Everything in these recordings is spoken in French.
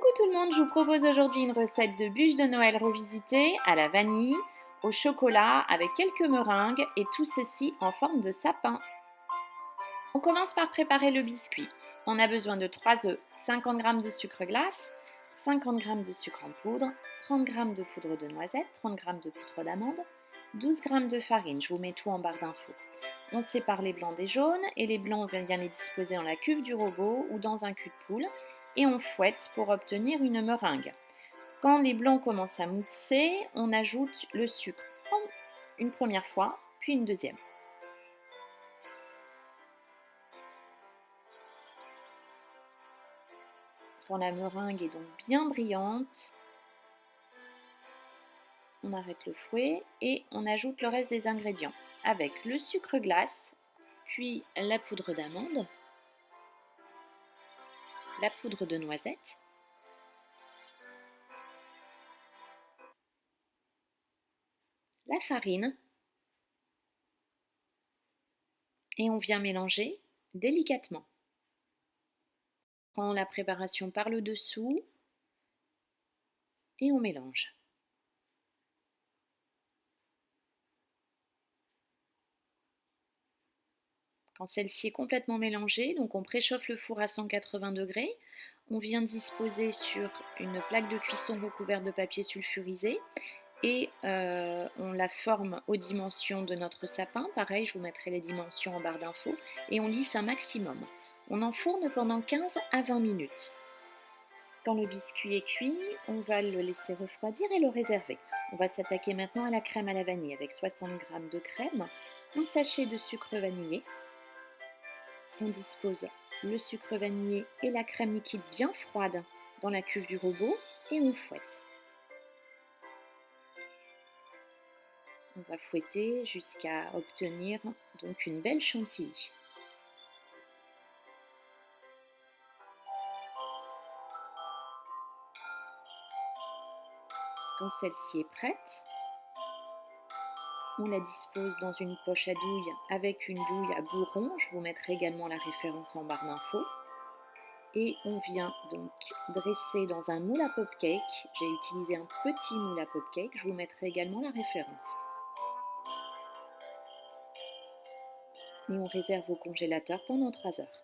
Coucou tout le monde, je vous propose aujourd'hui une recette de bûche de Noël revisitée à la vanille, au chocolat avec quelques meringues et tout ceci en forme de sapin. On commence par préparer le biscuit. On a besoin de 3 œufs, 50 g de sucre glace, 50 g de sucre en poudre, 30 g de poudre de noisette, 30 g de poudre d'amande, 12 g de farine. Je vous mets tout en barre d'infos. On sépare les blancs des jaunes et les blancs, on vient les disposer dans la cuve du robot ou dans un cul de poule et on fouette pour obtenir une meringue. Quand les blancs commencent à mousser, on ajoute le sucre une première fois, puis une deuxième. Quand la meringue est donc bien brillante, on arrête le fouet et on ajoute le reste des ingrédients avec le sucre glace, puis la poudre d'amande, la poudre de noisette, la farine et on vient mélanger délicatement. On prend la préparation par le dessous et on mélange. Quand celle-ci est complètement mélangée, donc on préchauffe le four à 180 degrés. On vient disposer sur une plaque de cuisson recouverte de papier sulfurisé et on la forme aux dimensions de notre sapin. Pareil, je vous mettrai les dimensions en barre d'infos et on lisse un maximum. On enfourne pendant 15 à 20 minutes. Quand le biscuit est cuit, on va le laisser refroidir et le réserver. On va s'attaquer maintenant à la crème à la vanille avec 60 g de crème, un sachet de sucre vanillé. On dispose le sucre vanillé et la crème liquide bien froide dans la cuve du robot et on fouette. On va fouetter jusqu'à obtenir donc une belle chantilly. Quand celle-ci est prête, on la dispose dans une poche à douille avec une douille à bourron. Je vous mettrai également la référence en barre d'infos. Et on vient donc dresser dans un moule à popcake. J'ai utilisé un petit moule à popcake. Je vous mettrai également la référence. Et on réserve au congélateur pendant 3 heures.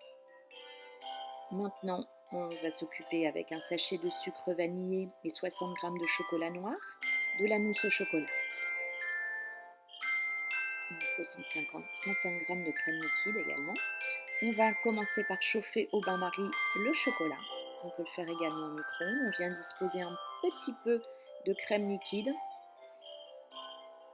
Maintenant, on va s'occuper avec un sachet de sucre vanillé et 60 g de chocolat noir, de la mousse au chocolat. Il nous faut 105 g de crème liquide également. On va commencer par chauffer au bain-marie le chocolat. On peut le faire également au micro-ondes. On vient disposer un petit peu de crème liquide.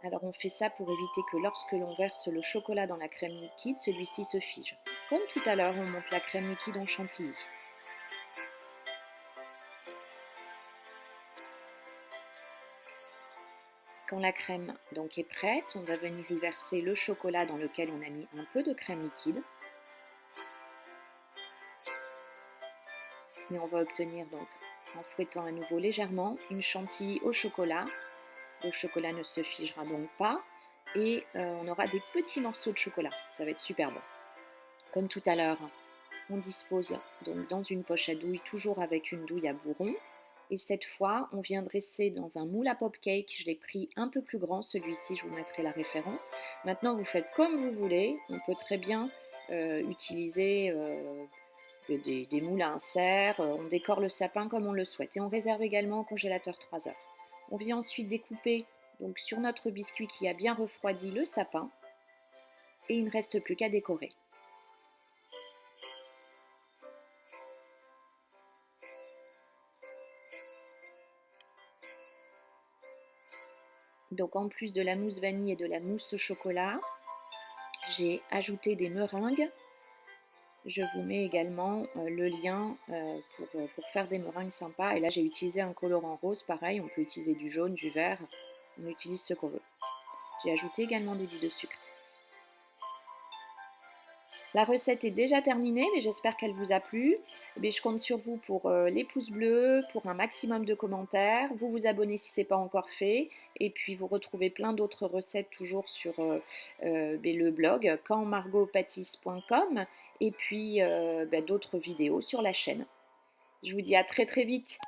Alors on fait ça pour éviter que lorsque l'on verse le chocolat dans la crème liquide, celui-ci se fige. Comme tout à l'heure, on monte la crème liquide en chantilly. Quand la crème donc est prête, on va venir y verser le chocolat dans lequel on a mis un peu de crème liquide. Et on va obtenir donc, en fouettant à nouveau légèrement, une chantilly au chocolat. Le chocolat ne se figera donc pas et on aura des petits morceaux de chocolat. Ça va être super bon. Comme tout à l'heure, on dispose donc dans une poche à douille, toujours avec une douille à bourron. Et cette fois, on vient dresser dans un moule à popcake. Je l'ai pris un peu plus grand, celui-ci, je vous mettrai la référence. Maintenant, vous faites comme vous voulez. On peut très bien utiliser des moules à insert. On décore le sapin comme on le souhaite. Et on réserve également au congélateur 3 heures. On vient ensuite découper donc, sur notre biscuit qui a bien refroidi le sapin. Et il ne reste plus qu'à décorer. Donc en plus de la mousse vanille et de la mousse au chocolat, j'ai ajouté des meringues. Je vous mets également le lien pour faire des meringues sympas. Et là j'ai utilisé un colorant rose, pareil, on peut utiliser du jaune, du vert, on utilise ce qu'on veut. J'ai ajouté également des billes de sucre. La recette est déjà terminée, mais j'espère qu'elle vous a plu. Je compte sur vous pour les pouces bleus, pour un maximum de commentaires. Vous vous abonnez si ce n'est pas encore fait. Et puis vous retrouvez plein d'autres recettes toujours sur le blog quandmargotpâtisse.com et puis d'autres vidéos sur la chaîne. Je vous dis à très très vite.